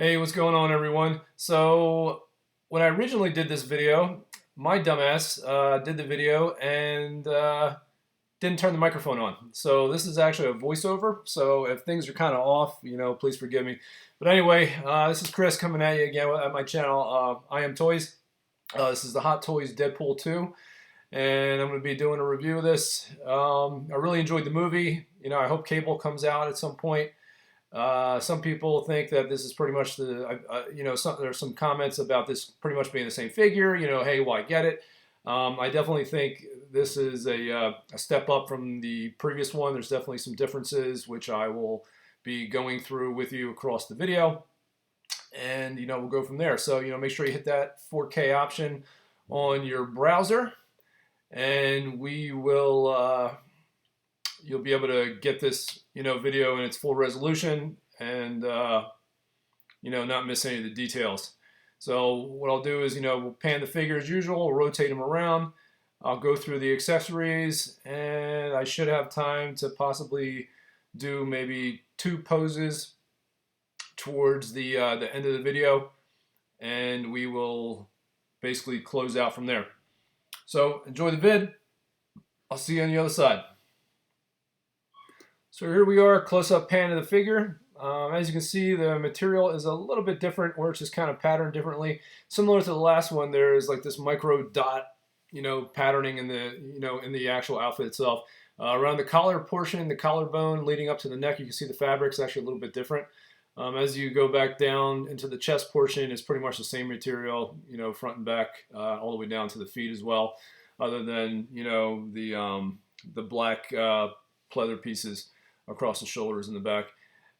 Hey, what's going on, everyone? So, when I originally did this video, my dumbass did the video and didn't turn the microphone on. So, this is actually a voiceover. So, if things are kind of off, please forgive me. But anyway, this is Chris coming at you again at my channel. I Am Toys. This is the Hot Toys Deadpool 2, and I'm going to be doing a review of this. I really enjoyed the movie. I hope Cable comes out at some point. Some people think that this is pretty much there's some comments about this pretty much being the same figure. Hey, well, I get it. I definitely think this is a step up from the previous one. There's definitely some differences, which I will be going through with you across the video. And, we'll go from there. So, make sure you hit that 4K option on your browser, and you'll be able to get this video in its full resolution and not miss any of the details. So what I'll do is we'll pan the figure as usual, we'll rotate them around, I'll go through the accessories, and I should have time to possibly do maybe 2 poses towards the end of the video, and we will basically close out from there. So enjoy the vid. I'll see you on the other side. So here we are, close-up pan of the figure. As you can see, the material is a little bit different, or it's just kind of patterned differently. Similar to the last one, there's like this micro dot, patterning in the actual outfit itself. Around the collar portion, the collarbone leading up to the neck, you can see the fabric's actually a little bit different. As you go back down into the chest portion, it's pretty much the same material, front and back, all the way down to the feet as well, other than the black pleather pieces across the shoulders and the back.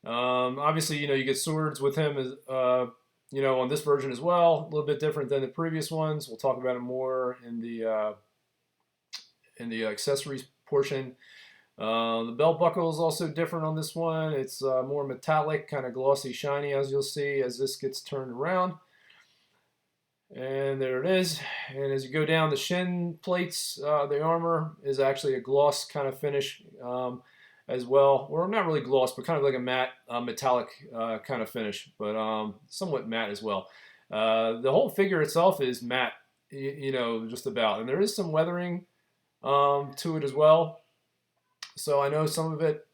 Obviously, you get swords with him, on this version as well. A little bit different than the previous ones. We'll talk about it more in the accessories portion. The belt buckle is also different on this one. It's more metallic, kind of glossy, shiny, as you'll see as this gets turned around. And there it is. And as you go down the shin plates, the armor is actually a gloss kind of finish as well. Or not really gloss, but kind of like a matte, metallic kind of finish, but somewhat matte as well. The whole figure itself is matte, just about. And there is some weathering to it as well. So I know some of it,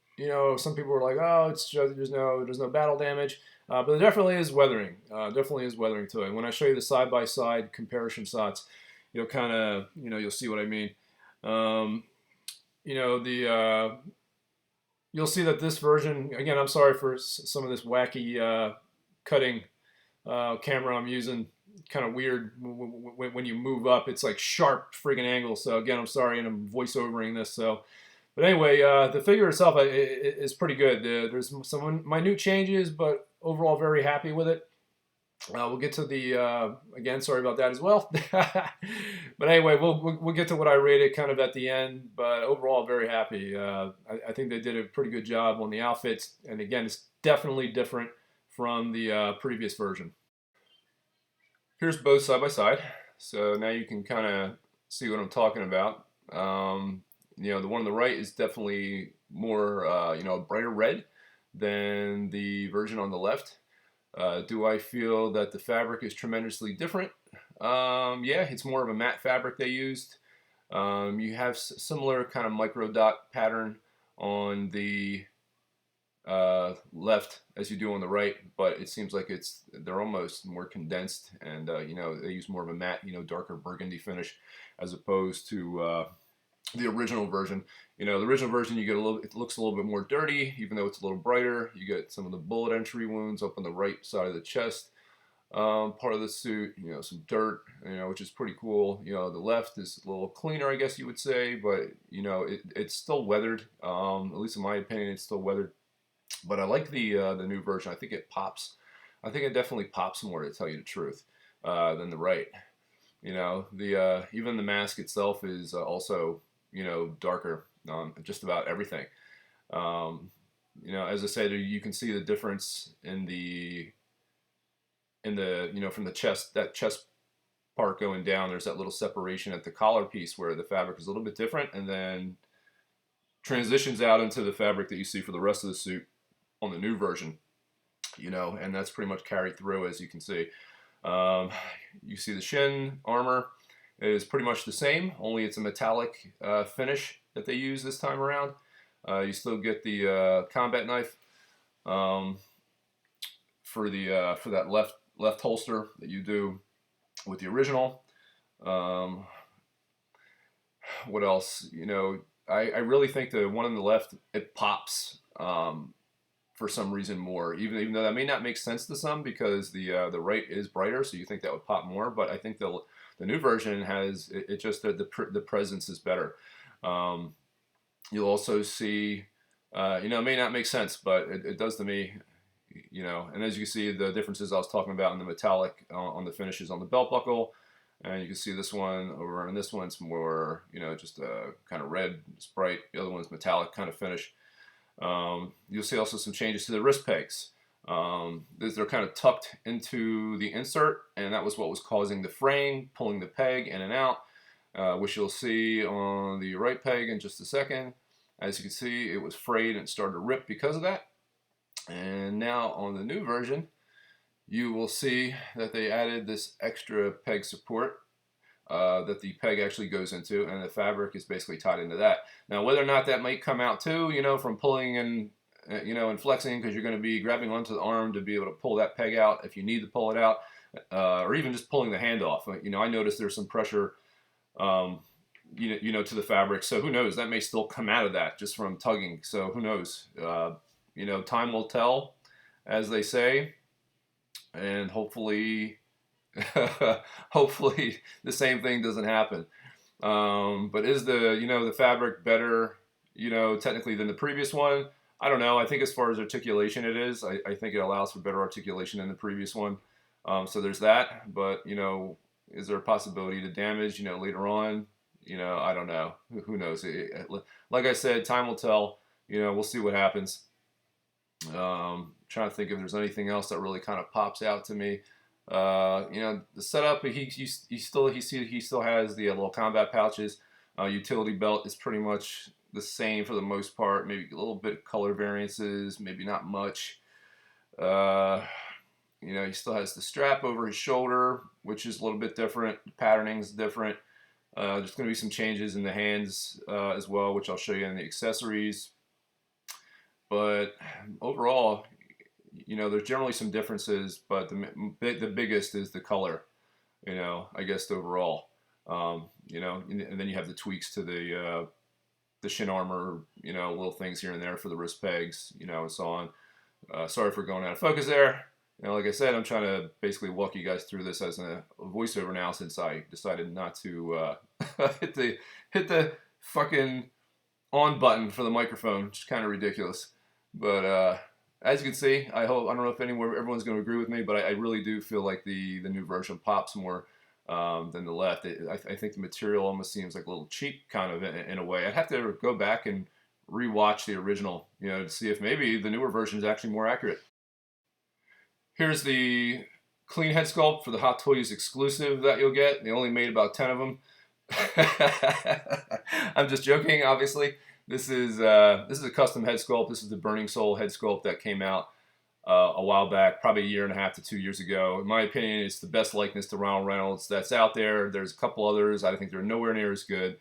some people are like, oh, it's just, there's no battle damage. But there definitely is weathering. Definitely is weathering to it. When I show you the side-by-side comparison shots, you'll kind of, you'll see what I mean. You'll see that this version, again, I'm sorry for some of this wacky cutting camera I'm using. Kind of weird when you move up. It's like sharp friggin' angles. So again, I'm sorry, and I'm voiceovering this. But anyway, the figure itself is pretty good. There's some minute changes, but overall very happy with it. We'll get to the, again, sorry about that as well. But anyway, we'll get to what I rated kind of at the end, but overall very happy. I think they did a pretty good job on the outfits, and again, it's definitely different from the previous version. Here's both side by side, so now you can kind of see what I'm talking about. The one on the right is definitely more, brighter red than the version on the left. Do I feel that the fabric is tremendously different? Yeah, it's more of a matte fabric they used. You have similar kind of micro dot pattern on the left as you do on the right, but it seems like they're almost more condensed, and they use more of a matte, darker burgundy finish as opposed to the original version. The original version, you get it looks a little bit more dirty, even though it's a little brighter. You get some of the bullet entry wounds up on the right side of the chest part of the suit, some dirt, which is pretty cool. The left is a little cleaner, I guess you would say, but it's still weathered. At least in my opinion, it's still weathered. But I like the new version. I think it pops. I think it definitely pops more, to tell you the truth, than the right. Even the mask itself is also darker on just about everything. As I said, you can see the difference in the from the chest, that chest part going down. There's that little separation at the collar piece where the fabric is a little bit different, and then transitions out into the fabric that you see for the rest of the suit on the new version. you know, and that's pretty much carried through, as you can see. Um, you see the shin armor is pretty much the same, only it's a metallic finish that they use this time around. You still get the combat knife um, for that left holster that you do with the original. Um, what else? You know, I really think the one on the left, it pops for some reason more, even though that may not make sense to some because the right is brighter, so you think that would pop more. But I think the new version has it just the presence is better. Um, you'll also see, you know, it may not make sense, but it does to me. You know, and as you can see, the differences I was talking about in the metallic on the finishes on the belt buckle, and you can see this one over on this one's more, you know, just a kind of red, it's bright. The other one's metallic kind of finish. You'll see also some changes to the wrist pegs. They're kind of tucked into the insert, and that was what was causing the fraying, pulling the peg in and out, which you'll see on the right peg in just a second. As you can see, it was frayed and started to rip because of that. And now on the new version, you will see that they added this extra peg support that the peg actually goes into, and the fabric is basically tied into that. Now, whether or not that might come out too, you know, from pulling and you know, and flexing, because you're going to be grabbing onto the arm to be able to pull that peg out if you need to pull it out, or even just pulling the hand off. You know, I noticed there's some pressure, you know, to the fabric. So who knows? That may still come out of that just from tugging. So who knows? You know, time will tell, as they say, and hopefully, hopefully the same thing doesn't happen. But is the fabric better, you know, technically than the previous one? I don't know. I think as far as articulation, it is. I think it allows for better articulation than the previous one. So there's that. But you know, is there a possibility to damage, you know, later on? You know, I don't know. Who knows? Like I said, time will tell. You know, we'll see what happens. Trying to think if there's anything else that really kind of pops out to me. You know, the setup, he still has the little combat pouches. Utility belt is pretty much the same for the most part. Maybe a little bit of color variances, maybe not much. You know, he still has the strap over his shoulder, which is a little bit different. The patterning is different. There's going to be some changes in the hands as well, which I'll show you in the accessories. But overall, you know, there's generally some differences, but the biggest is the color, you know, I guess overall. You know, and then you have the tweaks to the shin armor, you know, little things here and there for the wrist pegs, you know, and so on. Sorry for going out of focus there. You know, like I said, I'm trying to basically walk you guys through this as a voiceover now, since I decided not to hit the fucking on button for the microphone, which is kind of ridiculous. But as you can see, I don't know if everyone's going to agree with me, but I really do feel like the new version pops more than the left. I think the material almost seems like a little cheap, kind of in a way. I'd have to go back and rewatch the original, you know, to see if maybe the newer version is actually more accurate. Here's the clean head sculpt for the Hot Toys exclusive that you'll get. They only made about 10 of them. I'm just joking, obviously. This is a custom head sculpt. This is the Burning Soul head sculpt that came out a while back, probably a year and a half to 2 years ago. In my opinion, it's the best likeness to Ryan Reynolds that's out there. There's a couple others. I think they're nowhere near as good.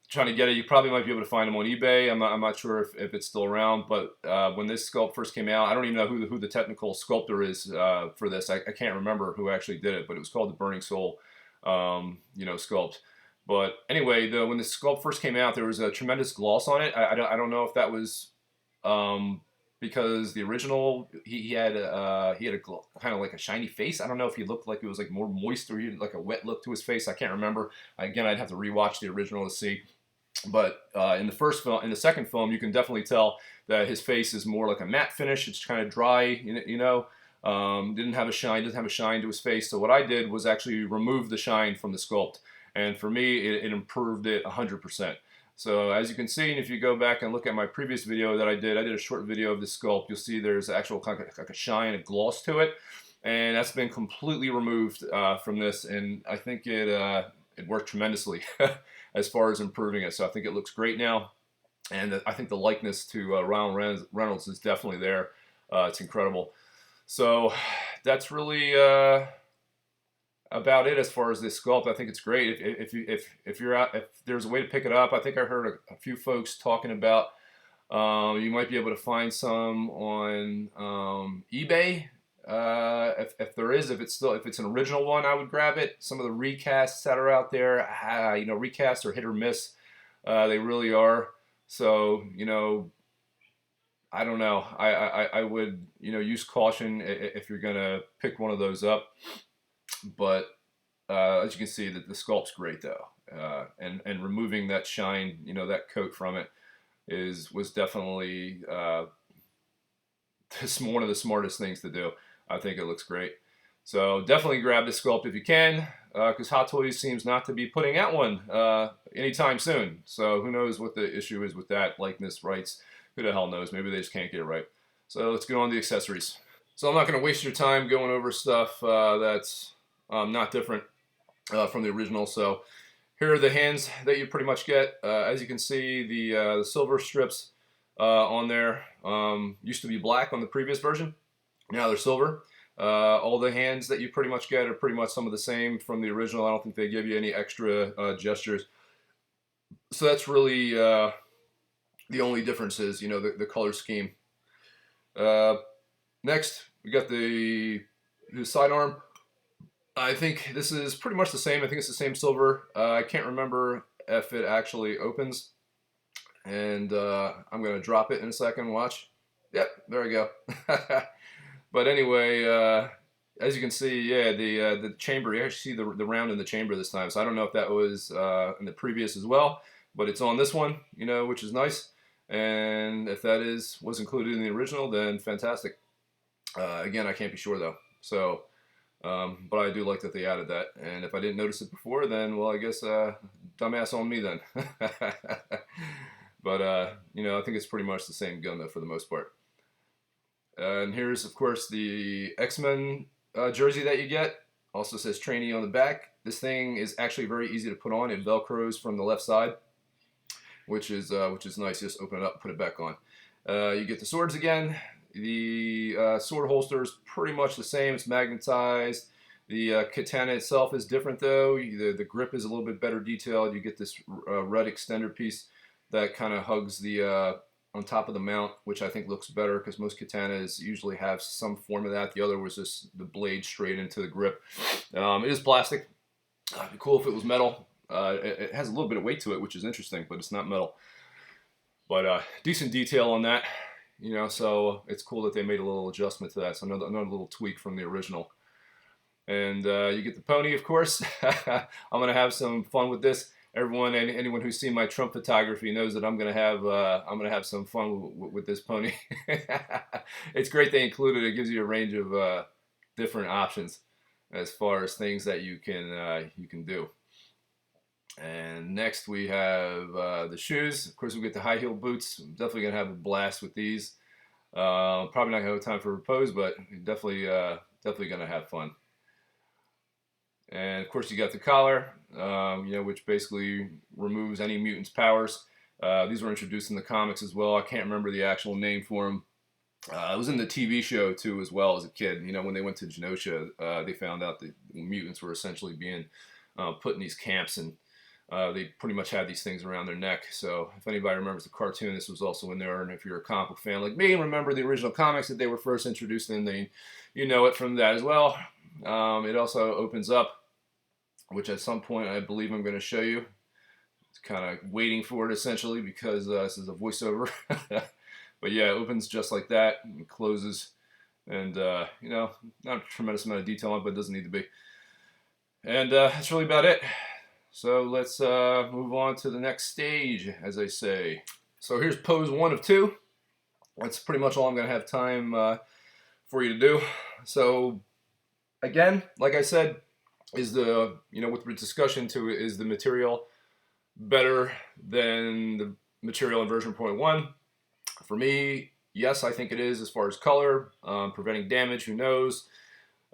Trying to get it, you probably might be able to find them on eBay. I'm not sure if it's still around, but when this sculpt first came out, I don't even know who the technical sculptor is for this. I can't remember who actually did it, but it was called the Burning Soul, you know, sculpt. But anyway, when the sculpt first came out, there was a tremendous gloss on it. I don't know if that was because the original he had a kind of like a shiny face. I don't know if he looked like it was like more moist or he had like a wet look to his face. I can't remember. Again, I'd have to rewatch the original to see. But in the second film, you can definitely tell that his face is more like a matte finish. It's kind of dry, you know. Doesn't have a shine to his face. So what I did was actually remove the shine from the sculpt. And for me, it improved it 100%. So as you can see, and if you go back and look at my previous video that I did a short video of this sculpt. You'll see there's actual kind of like a shine, a gloss to it. And that's been completely removed from this. And I think it worked tremendously as far as improving it. So I think it looks great now. And I think the likeness to Ryan Reynolds is definitely there. It's incredible. So that's really about it as far as this sculpt. I think it's great. If you're out, if there's a way to pick it up, I think I heard a few folks talking about you might be able to find some on eBay. If there is, if it's an original one, I would grab it. Some of the recasts that are out there, recasts are hit or miss. They really are. So I don't know. I would use caution if you're gonna pick one of those up. But as you can see, the sculpt's great though, and removing that shine, that coat from it was definitely one of the smartest things to do. I think it looks great. So definitely grab this sculpt if you can, because Hot Toys seems not to be putting out one anytime soon. So who knows what the issue is with that likeness rights? Who the hell knows? Maybe they just can't get it right. So let's get on to the accessories. So I'm not going to waste your time going over stuff that's not different from the original. So here are the hands that you pretty much get. As you can see, the silver strips on there used to be black on the previous version. Now they're silver. All the hands that you pretty much get are pretty much some of the same from the original. I don't think they give you any extra gestures. So that's really the only difference is, the color scheme. Next, we got the sidearm. I think this is pretty much the same. I think it's the same silver. I can't remember if it actually opens. And I'm going to drop it in a second. Watch. Yep, there we go. But anyway, as you can see, yeah, the chamber, you actually see the round in the chamber this time. So I don't know if that was in the previous as well, but it's on this one, which is nice. And if that was included in the original, then fantastic. Again, I can't be sure though. So, but I do like that they added that. And if I didn't notice it before, then, well, I guess dumbass on me then. But, I think it's pretty much the same gun though for the most part. And here's, of course, the X-Men jersey that you get. Also says trainee on the back. This thing is actually very easy to put on. It velcros from the left side, which is nice. Just open it up, put it back on. You get the swords again. The sword holster is pretty much the same. It's magnetized. The katana itself is different though. The grip is a little bit better detailed. You get this red extender piece that kind of hugs the on top of the mount, which I think looks better because most katanas usually have some form of that. The other was just the blade straight into the grip. It is plastic. It'd be cool if it was metal. It has a little bit of weight to it, which is interesting, but it's not metal. But decent detail on that, so it's cool that they made a little adjustment to that. So another little tweak from the original. And you get the pony, of course. I'm going to have some fun with this. Anyone who's seen my Trump photography knows that I'm gonna have some fun with this pony. It's great they included it. It gives you a range of different options as far as things that you can do. And next we have the shoes. Of course, we get the high heel boots. I'm definitely gonna have a blast with these. Probably not gonna have time for repose, but definitely gonna have fun. And of course you got the collar, which basically removes any mutant's powers. These were introduced in the comics as well. I can't remember the actual name for them. It was in the TV show too as well as a kid. When they went to Genosha, they found out that mutants were essentially being put in these camps, and they pretty much had these things around their neck. So if anybody remembers the cartoon, this was also in there. And if you're a comic book fan like me and remember the original comics that they were first introduced in, then you know it from that as well. It also opens up, which at some point I believe I'm going to show you. It's kind of waiting for it essentially because this is a voiceover. But yeah, it opens just like that and closes. And, not a tremendous amount of detail on it, but it doesn't need to be. And that's really about it. So let's move on to the next stage, as I say. So here's pose 1 of 2. That's pretty much all I'm going to have time for you to do. So again, like I said, is with the discussion to it, is the material better than the material in version 0.1? For me, yes, I think it is as far as color, preventing damage, who knows.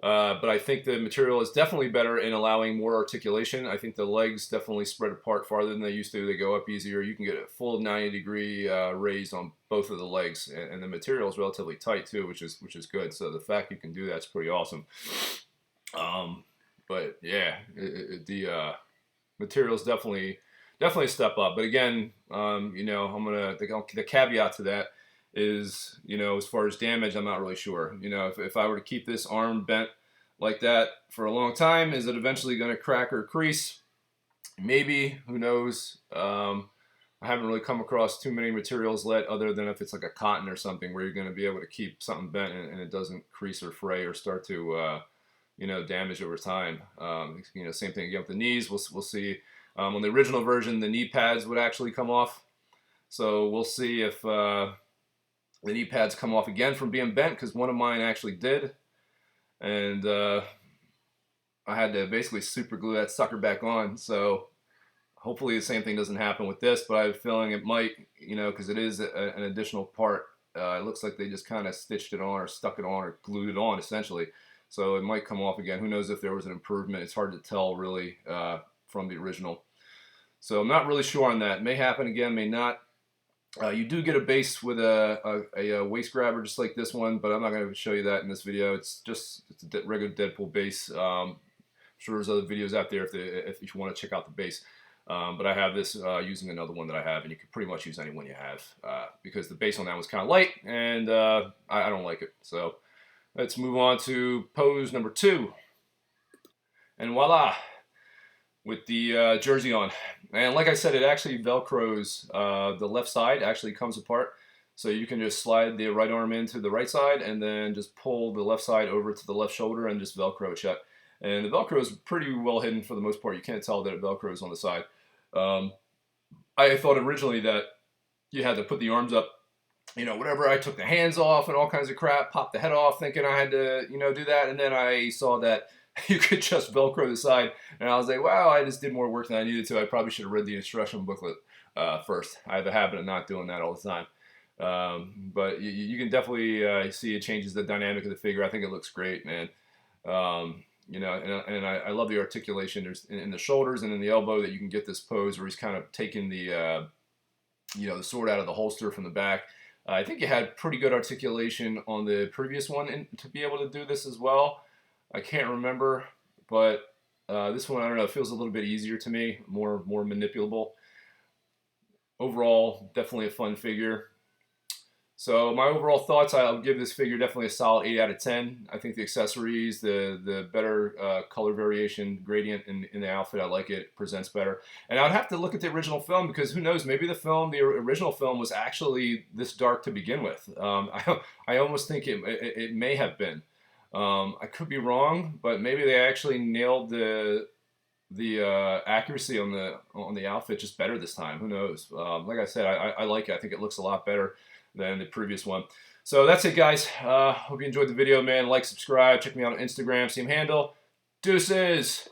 But I think the material is definitely better in allowing more articulation. I think the legs definitely spread apart farther than they used to. They go up easier. You can get a full 90-degree raise on both of the legs, and the material is relatively tight too, which is good. So the fact you can do that's pretty awesome. But yeah, the material is definitely a step up. But again, you know, the caveat to that is, you know, as far as damage, I'm not really sure. You know, if I were to keep this arm bent like that for a long time, is it eventually going to crack or crease? Maybe, who knows? I haven't really come across too many materials yet, other than if it's like a cotton or something, where you're going to be able to keep something bent and it doesn't crease or fray or start to, you know, damage over time. You know, same thing again with the knees. We'll see. On the original version, the knee pads would actually come off. So we'll see if the knee pads come off again from being bent, because one of mine actually did, and I had to basically super glue that sucker back on. So hopefully the same thing doesn't happen with this, but I have a feeling it might, you know, because it is an additional part. It looks like they just kind of stitched it on or stuck it on or glued it on essentially, so it might come off again. Who knows if there was an improvement? It's hard to tell really from the original, so I'm not really sure on that. It may happen again, may not. You do get a base with a waist grabber just like this one, but I'm not going to show you that in this video. It's a regular Deadpool base. I'm sure there's other videos out there if you want to check out the base. But I have this using another one that I have, and you can pretty much use any one you have, because the base on that was kind of light, and I don't like it. So let's move on to pose number 2. And voila! With the jersey on, and like I said, it actually velcros. The left side actually comes apart, so you can just slide the right arm into the right side and then just pull the left side over to the left shoulder and just velcro it shut. And the velcro is pretty well hidden for the most part. You can't tell that it velcros on the side. I thought originally that you had to put the arms up, you know, whatever. I took the hands off and all kinds of crap, popped the head off, thinking I had to, you know, do that, and then I saw that you could just velcro the side, and I was like, wow, I just did more work than I needed to. I probably should have read the instruction booklet first. I have a habit of not doing that all the time. But you can definitely see it changes the dynamic of the figure. I think it looks great, man. You know, and I love the articulation. There's in the shoulders and in the elbow that you can get this pose where he's kind of taking the, you know, the sword out of the holster from the back. I think you had pretty good articulation on the previous one to be able to do this as well. I can't remember, but this one, I don't know, it feels a little bit easier to me, more manipulable. Overall, definitely a fun figure. So my overall thoughts, I'll give this figure definitely a solid 8 out of 10. I think the accessories, the better color variation, gradient in the outfit, I like it. It presents better. And I'd have to look at the original film, because who knows, maybe the original film was actually this dark to begin with. I almost think it may have been. I could be wrong, but maybe they actually nailed the accuracy on the outfit just better this time. Who knows? Like I said, I like it. I think it looks a lot better than the previous one. So that's it, guys. Hope you enjoyed the video, man. Like, subscribe, check me out on Instagram, same handle. Deuces!